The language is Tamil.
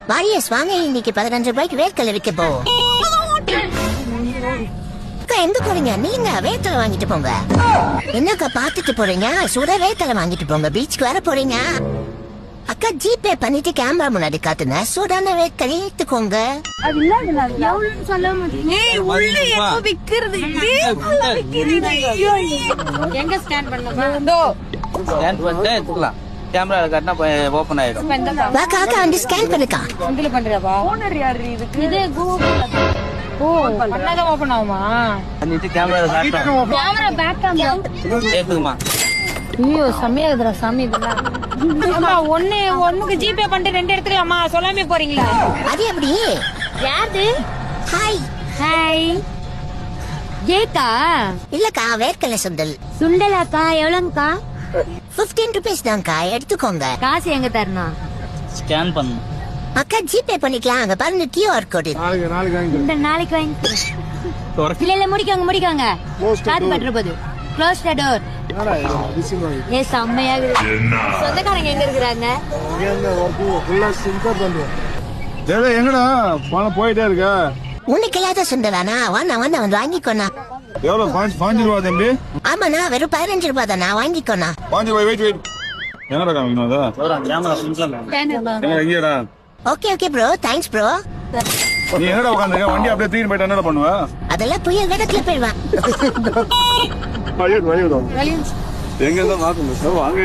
வாரியஸ் வாங்க, இன்னைக்கு 15 ரூபாய்க்கு வேர்க்கடலை விற்க போ. அக்கா எங்க போறீங்க? நீங்க வேர்க்கடலை வாங்கிட்டு போங்க. என்னக்கா பாத்துட்டு போறீங்க? சுட வேர்க்கடலை வாங்கிட்டு போங்க. பீச்சுக்கு வர போறீங்க. அக்கா ஜிபே பண்ணிட்டு கேமரா முன்னாடி காட்டுங்க. சூடான வேர்க்கடலை எடுத்துக்கோங்க. எங்க ஸ்கேன் கேமரா காட்டினா ஓபன் ஆயிடும். வாக்கா அக்கா வந்து ஸ்கேன் பண்ணுக்கா. இதுல பண்றியாப்பா? ஓனர் யாரு இதுக்கு? இது கூகுள். ஓ, பண்ணாதான் ஓபன் ஆகுமா? பண்ணிட்டு கேமரா காட்டணும். கேமரா பேக் கேமரா ஏத்துக்குமா? ஐயோ செம்மையா இருக்குடா சாமி இதெல்லாம். அம்மா ஒண்ணுக்கு ஜிபே பண்ணிட்டு 2 எடுத்துக்கலாமா? சொல்லாமே போறீங்களா? அது எப்படி? யாரு? ஹாய். ஹாய். ஏக்கா? இல்லக்கா வேர்க்கடலை சுண்டல். சுண்டலாக்கா எவ்வளவுக்கா? 15 ரூபீஸ் தான்க்கா, எடுத்துக்கோங்க. காசு எங்க தரணும்? ஸ்கேன் பண்ணு. அக்கா ஜிபே பண்ணிக்கலாம். அங்க பாருங்க QR கோடு. இந்த நாளைக்கு வாங்கி இல்ல முடிக்காங்க காத்து பற்ற போது. Close the door. ஏ செம்மையா இருக்கு. சொந்தக்காரங்க எங்க இருக்கிறாங்க? எங்கடா பணம் போயிட்டே இருக்க? உனக்கு இல்லாத சுண்டலானா? வாண்ணா வந்து வாங்கிக்கோண்ணா. எவ்வளவு? 5 ரூபா தம்பி. ஆமாண்ணா, வெறும் 15 ரூபாய் தானா, வாங்கிக்கோண்ணா. 5 ரூபாய். வெயிட் என்னடா காமிக்கணும் அதா? கேமரா ஃபுல்லா எங்கடா? Okay bro, thanks bro. நீ என்னடா உட்காந்துருக்க? வண்டி அப்படியே தூக்கிட்டு போயிட்டு என்னடா பண்ணுவ? அதெல்லாம் புயல் வேகத்துல போயிடுவான். எங்க இருந்தா மாத்தணும் வாங்க.